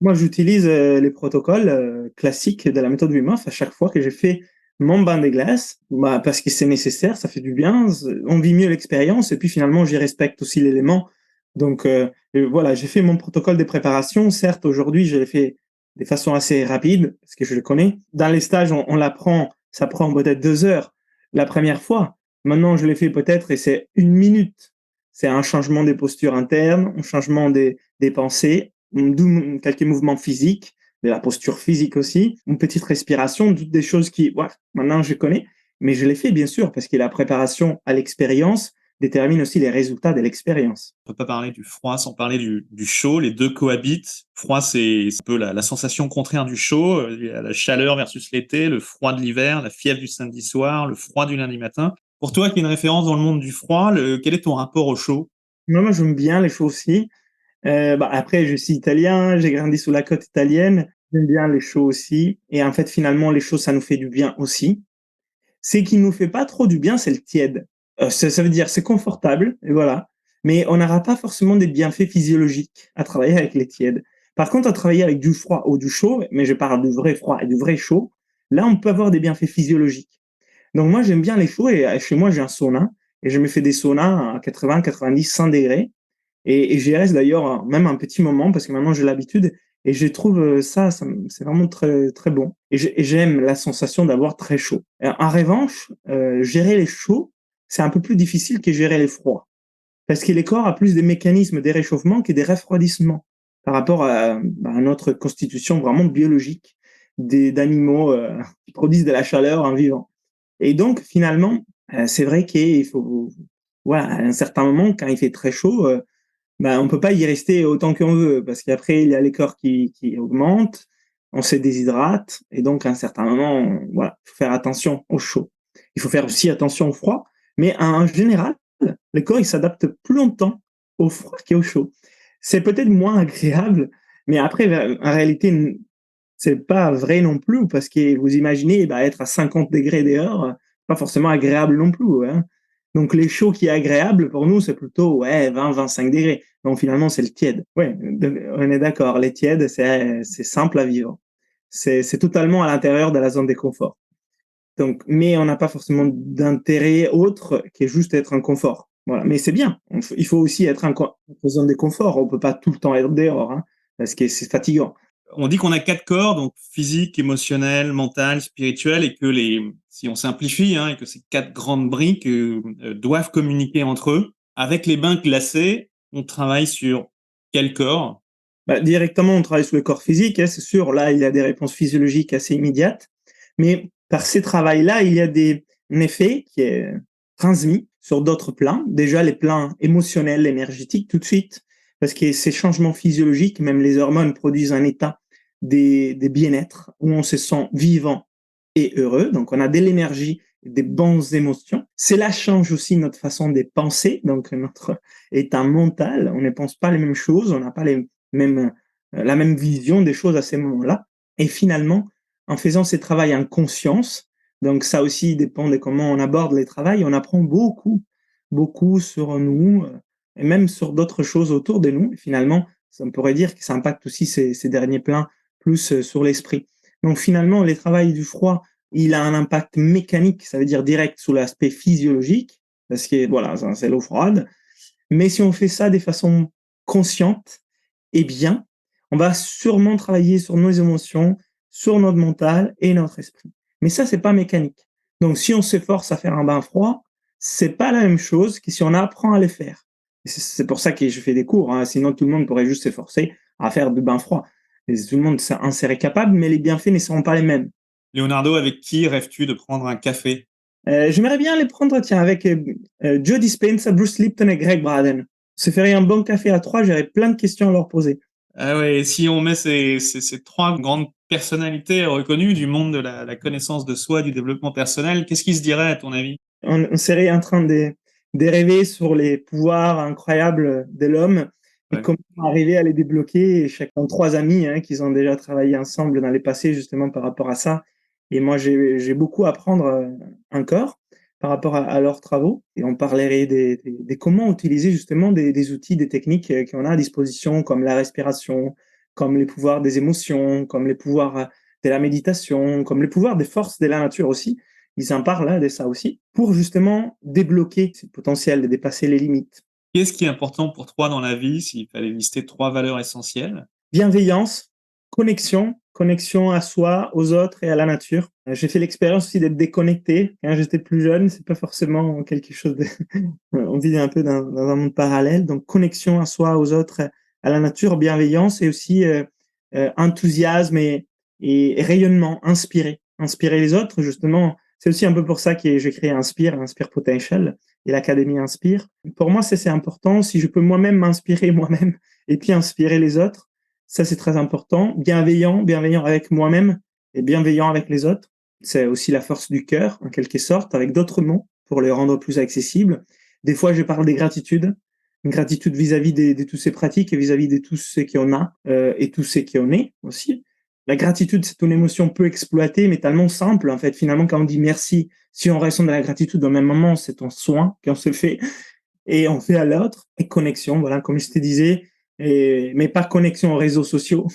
moi, j'utilise les protocoles classiques de la méthode Wim Hof à chaque fois que j'ai fait mon bain des glaces, bah, parce que c'est nécessaire, ça fait du bien, on vit mieux l'expérience, et puis finalement, j'y respecte aussi l'élément. Donc voilà, j'ai fait mon protocole de préparation. Certes, aujourd'hui, je l'ai fait de façon assez rapide, parce que je le connais. Dans les stages, on l'apprend, ça prend peut-être 2 heures la première fois. Maintenant, je l'ai fait peut-être, et c'est 1 minute. C'est un changement des postures internes, un changement des pensées, quelques mouvements physiques, de la posture physique aussi, une petite respiration, toutes des choses qui, ouais, maintenant je connais, mais je l'ai fait bien sûr parce que la préparation à l'expérience détermine aussi les résultats de l'expérience. On peut pas parler du froid sans parler du chaud. Les deux cohabitent. Froid, c'est un peu la sensation contraire du chaud, la chaleur versus l'été, le froid de l'hiver, la fièvre du samedi soir, le froid du lundi matin. Pour toi, qui est une référence dans le monde du froid, quel est ton rapport au chaud? Moi, j'aime bien les chauds aussi. Bah, après, je suis italien, j'ai grandi sous la côte italienne, j'aime bien les chauds aussi. Et en fait, finalement, les chauds, ça nous fait du bien aussi. Ce qui nous fait pas trop du bien, c'est le tiède. Ça veut dire c'est confortable, et voilà. Mais on n'aura pas forcément des bienfaits physiologiques à travailler avec les tièdes. Par contre, à travailler avec du froid ou du chaud, mais je parle du vrai froid et du vrai chaud, là, on peut avoir des bienfaits physiologiques. Donc moi, j'aime bien les chauds et chez moi, j'ai un sauna et je me fais des saunas à 80, 90, 100 degrés. Et j'y reste d'ailleurs même un petit moment parce que maintenant j'ai l'habitude et je trouve c'est vraiment très, très bon. Et j'aime la sensation d'avoir très chaud. En revanche, gérer les chauds, c'est un peu plus difficile que gérer les froids. Parce que les corps a plus des mécanismes de réchauffement que des refroidissements par rapport à notre constitution vraiment biologique d'animaux qui produisent de la chaleur en vivant. Et donc, finalement, c'est vrai qu'il faut, voilà, à un certain moment, quand il fait très chaud, ben, on peut pas y rester autant qu'on veut, parce qu'après, il y a les corps qui augmentent, on se déshydrate, et donc, à un certain moment, voilà, il faut faire attention au chaud. Il faut faire aussi attention au froid, mais en général, le corps, il s'adapte plus longtemps au froid qu'au chaud. C'est peut-être moins agréable, mais après, en réalité, c'est pas vrai non plus, parce que vous imaginez, bah, être à 50 degrés dehors, pas forcément agréable non plus, hein. Donc, les chauds qui est agréable, pour nous, c'est plutôt, ouais, 20, 25 degrés. Donc, finalement, c'est le tiède. Ouais, on est d'accord. Les tièdes, c'est simple à vivre. C'est totalement à l'intérieur de la zone de confort. Donc, mais on n'a pas forcément d'intérêt autre que juste être en confort. Voilà. Mais c'est bien. Il faut aussi être en zone de confort. On peut pas tout le temps être dehors, hein, parce que c'est fatigant. On dit qu'on a 4 corps, donc physique, émotionnel, mental, spirituel, et que si on simplifie, hein, et que ces 4 grandes briques doivent communiquer entre eux. Avec les bains glacés, on travaille sur quel corps? Bah, directement, on travaille sur le corps physique, hein, c'est sûr. Là, il y a des réponses physiologiques assez immédiates. Mais par ces travails-là, il y a un effet qui est transmis sur d'autres plans. Déjà, les plans émotionnels, énergétiques, tout de suite. Parce que ces changements physiologiques, même les hormones produisent un état des bien-être où on se sent vivant et heureux. Donc, on a de l'énergie, des bonnes émotions. Cela change aussi notre façon de penser, donc notre état mental. On ne pense pas les mêmes choses, on n'a pas la même vision des choses à ces moments-là. Et finalement, en faisant ces travaux en conscience, donc ça aussi dépend de comment on aborde les travaux, on apprend beaucoup, beaucoup sur nous et même sur d'autres choses autour de nous. Et finalement, on pourrait dire que ça impacte aussi ces derniers plans plus sur l'esprit. Donc finalement, les travaux du froid, il a un impact mécanique, ça veut dire direct sur l'aspect physiologique, parce que voilà, c'est l'eau froide. Mais si on fait ça de façon consciente et bien, on va sûrement travailler sur nos émotions, sur notre mental et notre esprit. Mais ça, c'est pas mécanique. Donc, si on s'efforce à faire un bain froid, c'est pas la même chose que si on apprend à le faire. C'est pour ça que je fais des cours, hein. Sinon tout le monde pourrait juste s'efforcer à faire du bain froid. Et tout le monde en serait capable, mais les bienfaits ne seront pas les mêmes. Leonardo, avec qui rêves-tu de prendre un café? J'aimerais bien les prendre, tiens, avec Joe Dispenza, Bruce Lipton et Greg Braden. Se ferait un bon café à trois, j'aurais plein de questions à leur poser. Ah ouais, si on met ces 3 grandes personnalités reconnues du monde de la connaissance de soi, du développement personnel, qu'est-ce qui se dirait à ton avis? On serait en train de rêver sur les pouvoirs incroyables de l'homme et Ouais. comment arriver à les débloquer. Et chacun 3 amis hein, qui ont déjà travaillé ensemble dans les passés justement par rapport à ça. Et moi, j'ai beaucoup à apprendre encore par rapport à leurs travaux et on parlerait des comment utiliser justement des outils, des techniques qu'on a à disposition, comme la respiration, comme les pouvoirs des émotions, comme les pouvoirs de la méditation, comme les pouvoirs des forces de la nature aussi. Ils en parlent de ça aussi, pour justement débloquer ce potentiel de dépasser les limites. Qu'est-ce qui est important pour toi dans la vie, s'il fallait lister 3 valeurs essentielles? Bienveillance, connexion à soi, aux autres et à la nature. J'ai fait l'expérience aussi d'être déconnecté quand j'étais plus jeune. C'est pas forcément quelque chose de... On vit un peu dans un monde parallèle. Donc, connexion à soi, aux autres, à la nature, bienveillance et aussi enthousiasme et rayonnement, inspirer les autres, justement. C'est aussi un peu pour ça que j'ai créé Inspire Potential et l'Académie Inspire. Pour moi, c'est important. Si je peux moi-même m'inspirer moi-même et puis inspirer les autres, ça, c'est très important. Bienveillant avec moi-même et bienveillant avec les autres. C'est aussi la force du cœur, en quelque sorte, avec d'autres mots pour les rendre plus accessibles. Des fois, je parle des gratitudes. Une gratitude vis-à-vis de toutes ces pratiques et vis-à-vis de tous ceux qu'on a et tous ceux qu'on est aussi. La gratitude, c'est une émotion peu exploitée, mais tellement simple, en fait. Finalement, quand on dit merci, si on ressent de la gratitude au même moment, c'est un soin qu'on se fait et on fait à l'autre. Et connexion, voilà, comme je te disais, mais pas connexion aux réseaux sociaux.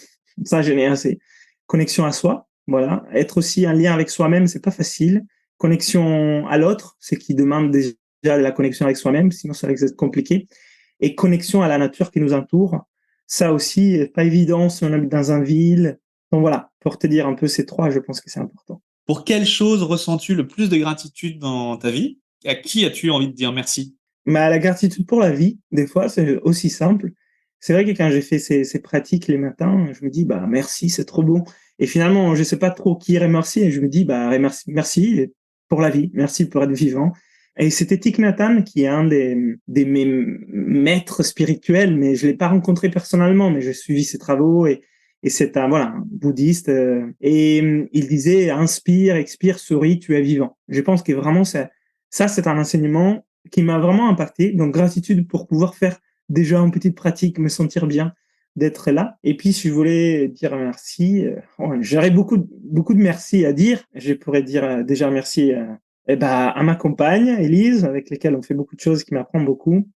Ça, je n'ai assez. Connexion à soi, voilà. Être aussi en lien avec soi-même, c'est pas facile. Connexion à l'autre, c'est qui demande déjà de la connexion avec soi-même, sinon ça risque d'être compliqué. Et connexion à la nature qui nous entoure. Ça aussi, pas évident si on habite dans une ville. Donc voilà, pour te dire un peu ces 3, je pense que c'est important. Pour quelle chose ressens-tu le plus de gratitude dans ta vie? À qui as-tu envie de dire merci? Mais la gratitude pour la vie, des fois, c'est aussi simple. C'est vrai que quand j'ai fait ces pratiques les matins, je me dis, bah, merci, c'est trop bon. Et finalement, je sais pas trop qui remercier et je me dis, bah, merci pour la vie. Merci pour être vivant. Et c'était Thich Nhat Hanh, qui est un des mes maîtres spirituels, mais je l'ai pas rencontré personnellement, mais j'ai suivi ses travaux et c'est un bouddhiste. Il disait, inspire, expire, souris, tu es vivant. Je pense que vraiment, ça, c'est un enseignement qui m'a vraiment impacté. Donc, gratitude pour pouvoir faire déjà une petite pratique, me sentir bien d'être là. Et puis, si je voulais dire merci, j'aurais beaucoup de merci à dire. Je pourrais dire déjà merci à ma compagne, Élise, avec laquelle on fait beaucoup de choses, qui m'apprend beaucoup.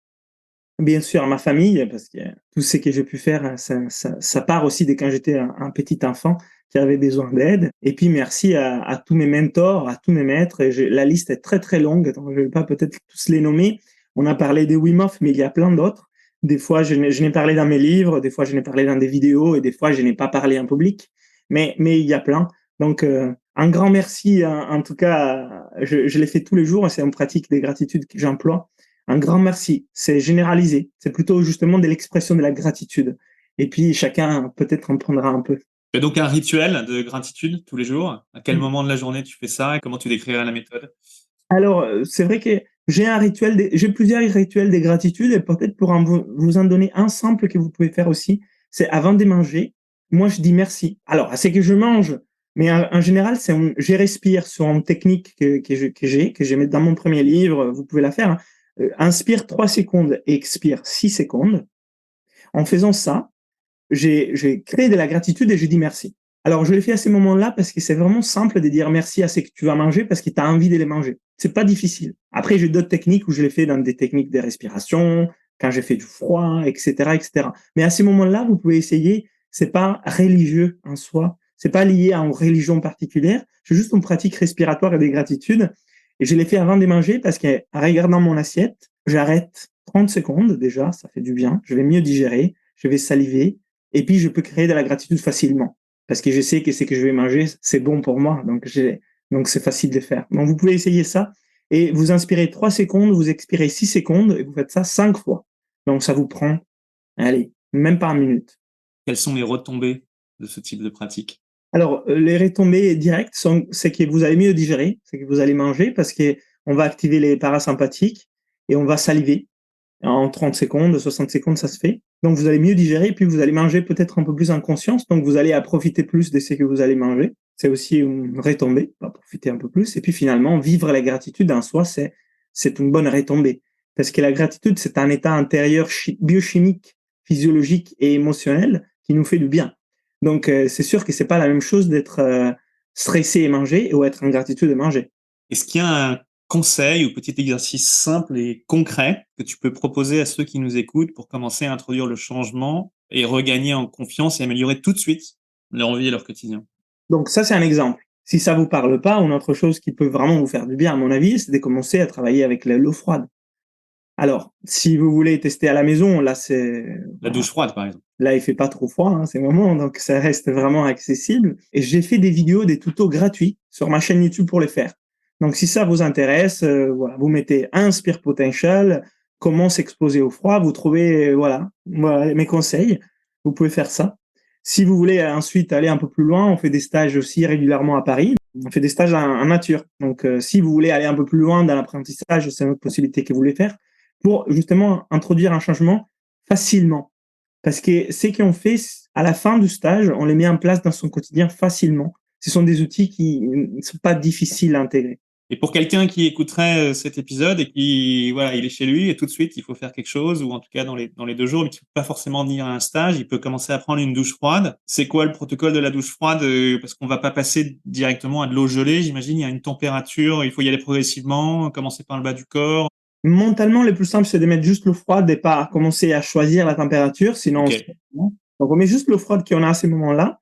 Bien sûr, à ma famille, parce que tout ce que j'ai pu faire, ça part aussi de quand j'étais un petit enfant qui avait besoin d'aide. Et puis, merci à tous mes mentors, à tous mes maîtres. La liste est très, très longue, donc je ne vais pas peut-être tous les nommer. On a parlé des Wim Hof, mais il y a plein d'autres. Des fois, je n'ai parlé dans mes livres, des fois, je n'ai parlé dans des vidéos, et des fois, je n'ai pas parlé en public. Mais il y a plein. Donc, un grand merci, en tout cas, je l'ai fait tous les jours, et c'est une pratique des gratitudes que j'emploie. Un grand merci, c'est généralisé. C'est plutôt justement de l'expression de la gratitude. Et puis, chacun peut-être en prendra un peu. Tu as donc un rituel de gratitude tous les jours? À quel moment de la journée tu fais ça et comment tu décrirais la méthode? Alors, c'est vrai que j'ai plusieurs rituels de gratitude et peut-être pour vous en donner un simple que vous pouvez faire aussi, c'est avant de manger, moi je dis merci. Alors, c'est que je mange, mais en général, je respire sur une technique que j'ai mis dans mon premier livre, vous pouvez la faire. Inspire 3 secondes et expire 6 secondes. En faisant ça, j'ai créé de la gratitude et je dis merci. Alors, je l'ai fait à ces moments-là parce que c'est vraiment simple de dire merci à ce que tu vas manger parce que tu as envie de les manger. C'est pas difficile. Après, j'ai d'autres techniques où je l'ai fait dans des techniques de respiration, quand j'ai fait du froid, etc., etc. Mais à ces moments-là, vous pouvez essayer. C'est pas religieux en soi. C'est pas lié à une religion particulière. C'est juste une pratique respiratoire et de gratitude. Et je l'ai fait avant de manger parce qu'en regardant mon assiette, j'arrête 30 secondes déjà. Ça fait du bien. Je vais mieux digérer. Je vais saliver. Et puis, je peux créer de la gratitude facilement parce que je sais que ce que je vais manger, c'est bon pour moi. Donc c'est facile de faire. Donc, vous pouvez essayer ça et vous inspirez 3 secondes, vous expirez 6 secondes et vous faites ça 5 fois. Donc, ça vous prend, allez, même pas 1 minute. Quelles sont les retombées de ce type de pratique? Alors, les retombées directes c'est que vous allez mieux digérer, c'est que vous allez manger parce qu'on va activer les parasympathiques et on va saliver. En 30 secondes, 60 secondes, ça se fait. Donc, vous allez mieux digérer, et puis vous allez manger peut-être un peu plus en conscience. Donc, vous allez profiter plus de ce que vous allez manger. C'est aussi une retombée, on va profiter un peu plus. Et puis, finalement, vivre la gratitude en soi, c'est une bonne retombée. Parce que la gratitude, c'est un état intérieur biochimique, physiologique et émotionnel qui nous fait du bien. Donc, c'est sûr que c'est pas la même chose d'être stressé et manger ou être en gratitude et manger. Est-ce qu'il y a un conseil ou petit exercice simple et concret que tu peux proposer à ceux qui nous écoutent pour commencer à introduire le changement et regagner en confiance et améliorer tout de suite leur vie et leur quotidien? Donc ça, c'est un exemple. Si ça vous parle pas, une autre chose qui peut vraiment vous faire du bien, à mon avis, c'est de commencer à travailler avec l'eau froide. Alors, si vous voulez tester à la maison, là, La douche froide, par exemple. là, il fait pas trop froid, hein, ces moments, donc ça reste vraiment accessible. Et j'ai fait des vidéos, des tutos gratuits sur ma chaîne YouTube pour les faire. Donc, si ça vous intéresse, voilà, vous mettez Inspire Potential, comment s'exposer au froid, vous trouvez, voilà mes conseils. Vous pouvez faire ça. Si vous voulez ensuite aller un peu plus loin, on fait des stages aussi régulièrement à Paris. On fait des stages en nature. Donc, si vous voulez aller un peu plus loin dans l'apprentissage, c'est une autre possibilité que vous voulez faire pour justement introduire un changement facilement. Parce que ce qu'on fait à la fin du stage, on les met en place dans son quotidien facilement. Ce sont des outils qui ne sont pas difficiles à intégrer. Et pour quelqu'un qui écouterait cet épisode et qui, voilà, il est chez lui et tout de suite, il faut faire quelque chose, ou en tout cas dans les 2 jours, mais qui ne peut pas forcément venir à un stage, il peut commencer à prendre une douche froide. C'est quoi le protocole de la douche froide? Parce qu'on va pas passer directement à de l'eau gelée, j'imagine. Il y a une température, il faut y aller progressivement, commencer par le bas du corps. Mentalement, le plus simple, c'est de mettre juste l'eau froide et pas commencer à choisir la température, sinon Ok. donc on met juste l'eau froide qu'on a à ces moments-là.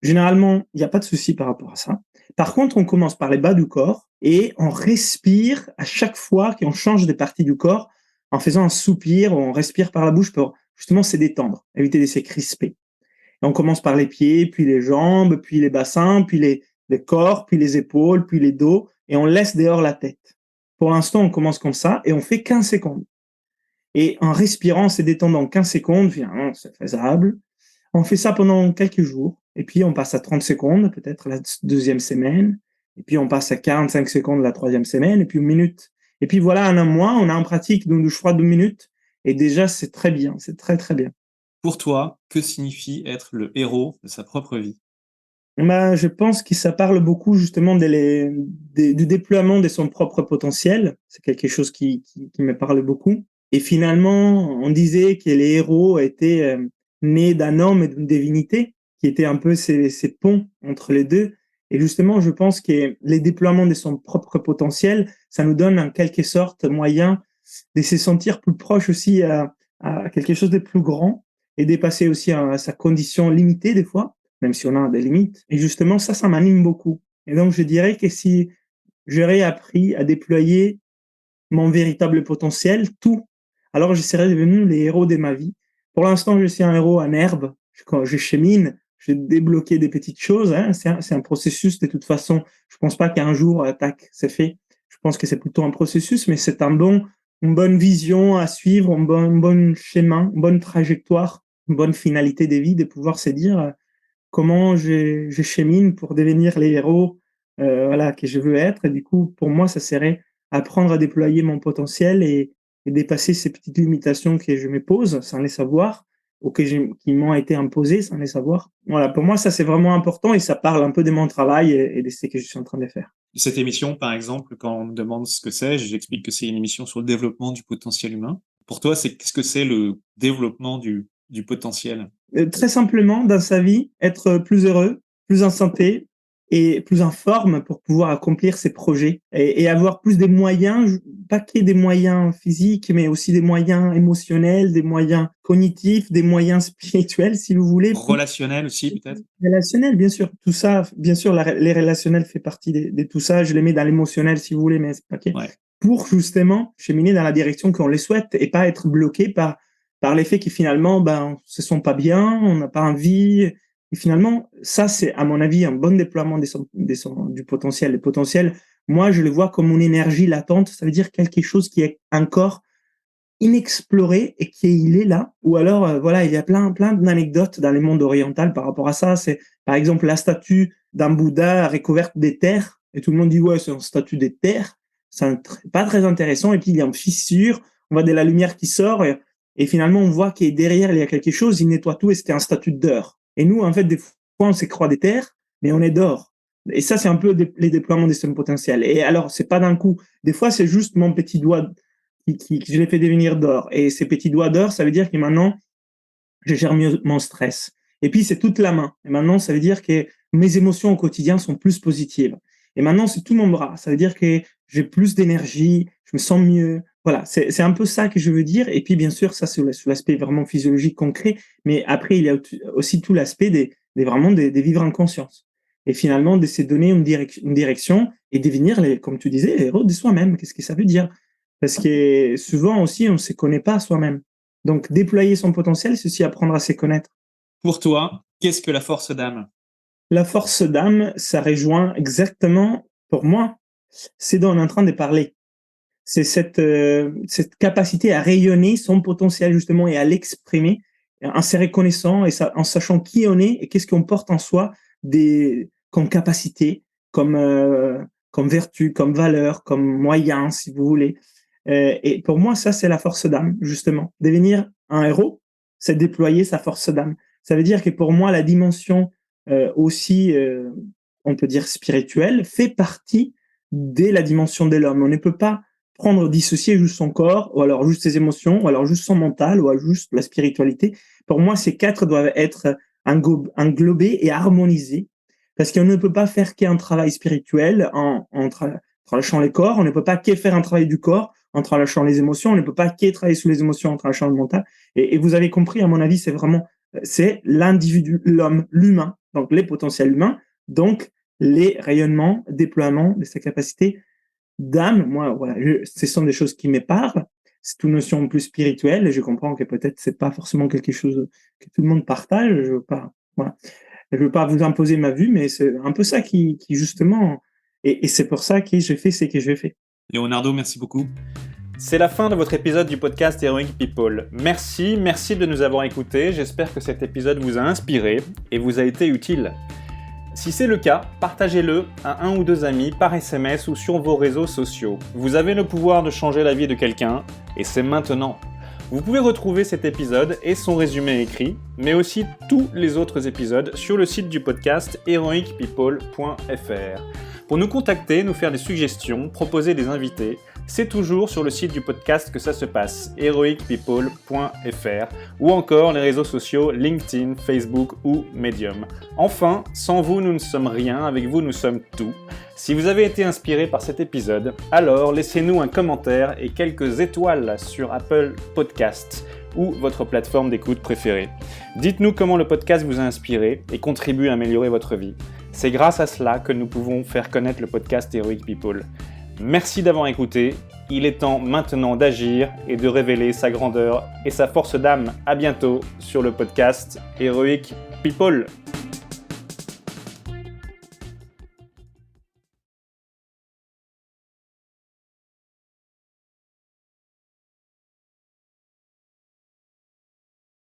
Généralement, il n'y a pas de souci par rapport à ça. Par contre, on commence par les bas du corps et on respire à chaque fois qu'on change des parties du corps en faisant un soupir, on respire par la bouche pour justement se détendre, éviter de se crisper. Et on commence par les pieds, puis les jambes, puis les bassins, puis les corps, puis les épaules, puis les dos, et on laisse dehors la tête. Pour l'instant, on commence comme ça et on fait 15 secondes. Et en respirant, se détendant 15 secondes, c'est faisable. On fait ça pendant quelques jours. Et puis, on passe à 30 secondes, peut-être la deuxième semaine. Et puis, on passe à 45 secondes la troisième semaine. Et puis, une minute. Et puis, voilà, en un mois, on a en pratique une douche froide de minutes. Et déjà, c'est très bien. C'est très, très bien. Pour toi, que signifie être le héros de sa propre vie? Ben, je pense que ça parle beaucoup justement du déploiement de son propre potentiel. C'est quelque chose qui me parle beaucoup. Et finalement, on disait que les héros étaient nés d'un homme et d'une divinité, qui étaient un peu ces ponts entre les deux. Et justement, je pense que les déploiements de son propre potentiel, ça nous donne en quelque sorte moyen de se sentir plus proche aussi à quelque chose de plus grand et dépasser aussi à sa condition limitée des fois, même si on a des limites. Et justement, ça m'anime beaucoup. Et donc, je dirais que si j'aurais appris à déployer mon véritable potentiel, tout, alors je serais devenu les héros de ma vie. Pour l'instant, je suis un héros en herbe. Quand je chemine, je débloqué des petites choses. Hein. C'est un processus de toute façon. Je pense pas qu'un jour, tac, c'est fait. Je pense que c'est plutôt un processus, mais c'est une bonne vision à suivre, un bon chemin, une bonne trajectoire, une bonne finalité de vie, de pouvoir se dire comment je chemine pour devenir les héros voilà, que je veux être. Et du coup, pour moi, ça serait apprendre à déployer mon potentiel et dépasser ces petites limitations que je me pose sans les savoir ou qui m'ont été imposées sans les savoir. Voilà, pour moi, ça, c'est vraiment important et ça parle un peu de mon travail et de ce que je suis en train de faire. Cette émission, par exemple, quand on me demande ce que c'est, j'explique que c'est une émission sur le développement du potentiel humain. Pour toi, qu'est-ce que c'est le développement du potentiel? Très simplement, dans sa vie, être plus heureux, plus en santé et plus en forme pour pouvoir accomplir ses projets et avoir plus des moyens, pas que des moyens physiques, mais aussi des moyens émotionnels, des moyens cognitifs, des moyens spirituels, si vous voulez. Relationnel aussi, peut-être? Relationnel, bien sûr. Tout ça, bien sûr, les relationnels fait partie de tout ça. Je les mets dans l'émotionnel, si vous voulez, mais c'est pas OK. Ouais. Pour justement cheminer dans la direction qu'on les souhaite et pas être bloqué par les faits qui finalement, ben, se sont pas bien, on n'a pas envie. Et finalement, ça, c'est, à mon avis, un bon déploiement du potentiel. Le potentiel, moi, je le vois comme une énergie latente. Ça veut dire quelque chose qui est encore inexploré et qu'il est là. Ou alors, voilà, il y a plein d'anecdotes dans le monde oriental par rapport à ça. C'est, par exemple, la statue d'un Bouddha recouverte d'éther. Et tout le monde dit, ouais, c'est une statue d'éther. C'est pas très intéressant. Et puis, il y a une fissure. On voit de la lumière qui sort. Et finalement, on voit qu'il derrière, il y a quelque chose. Il nettoie tout et c'était un statut d'or. Et nous, en fait, des fois, on se croit d'éther, mais on est d'or. Et ça, c'est un peu les déploiements des systèmes potentiels. Et alors, c'est pas d'un coup. Des fois, c'est juste mon petit doigt qui je l'ai fait devenir d'or. Et ces petits doigts d'or, ça veut dire que maintenant, je gère mieux mon stress. Et puis, c'est toute la main. Et maintenant, ça veut dire que mes émotions au quotidien sont plus positives. Et maintenant, c'est tout mon bras. Ça veut dire que j'ai plus d'énergie, je me sens mieux. Voilà, c'est un peu ça que je veux dire. Et puis, bien sûr, ça, c'est sous l'aspect vraiment physiologique, concret. Mais après, il y a aussi tout l'aspect des vivre en conscience. Et finalement, de se donner une direction et devenir, comme tu disais, les héros de soi-même. Qu'est-ce que ça veut dire? Parce que souvent aussi, on ne se connaît pas soi-même. Donc, déployer son potentiel, c'est aussi apprendre à se connaître. Pour toi, qu'est-ce que la force d'âme? La force d'âme, ça rejoint exactement, pour moi, c'est dont on est en train de parler. C'est cette capacité à rayonner son potentiel justement et à l'exprimer en se reconnaissant et en sachant qui on est et qu'est-ce qu'on porte en soi comme capacité, comme vertu, comme valeur, comme moyen, si vous voulez. Et pour moi, ça, c'est la force d'âme, justement. Devenir un héros, c'est déployer sa force d'âme. Ça veut dire que pour moi, la dimension aussi, on peut dire spirituelle, fait partie de la dimension de l'homme. On ne peut pas dissocier juste son corps, ou alors juste ses émotions, ou alors juste son mental, ou alors juste la spiritualité. Pour moi, ces quatre doivent être englobés et harmonisés, parce qu'on ne peut pas faire qu'un travail spirituel en tralachant les corps, on ne peut pas que faire un travail du corps en tralachant les émotions, on ne peut pas que travailler sur les émotions en tralachant le mental. Et vous avez compris, à mon avis, c'est l'individu, l'homme, l'humain, donc les potentiels humains, donc les rayonnements, déploiements de sa capacité d'âme. Moi, voilà, ce sont des choses qui me parlent. C'est une notion plus spirituelle et je comprends que peut-être c'est pas forcément quelque chose que tout le monde partage. Je veux pas vous imposer ma vue, mais c'est un peu ça qui justement, et c'est pour ça que j'ai fait ce que j'ai fait. Leonardo, merci beaucoup. C'est la fin de votre épisode du podcast Heroic People. Merci de nous avoir écoutés. J'espère que cet épisode vous a inspiré et vous a été utile. Si c'est le cas, partagez-le à 1 ou 2 amis par SMS ou sur vos réseaux sociaux. Vous avez le pouvoir de changer la vie de quelqu'un, et c'est maintenant. Vous pouvez retrouver cet épisode et son résumé écrit, mais aussi tous les autres épisodes sur le site du podcast heroicpeople.fr. Pour nous contacter, nous faire des suggestions, proposer des invités, c'est toujours sur le site du podcast que ça se passe, heroicpeople.fr, ou encore les réseaux sociaux LinkedIn, Facebook ou Medium. Enfin, sans vous, nous ne sommes rien, avec vous, nous sommes tout. Si vous avez été inspiré par cet épisode, alors laissez-nous un commentaire et quelques étoiles sur Apple Podcasts ou votre plateforme d'écoute préférée. Dites-nous comment le podcast vous a inspiré et contribue à améliorer votre vie. C'est grâce à cela que nous pouvons faire connaître le podcast Heroic People. Merci d'avoir écouté, il est temps maintenant d'agir et de révéler sa grandeur et sa force d'âme. À bientôt sur le podcast Heroic People.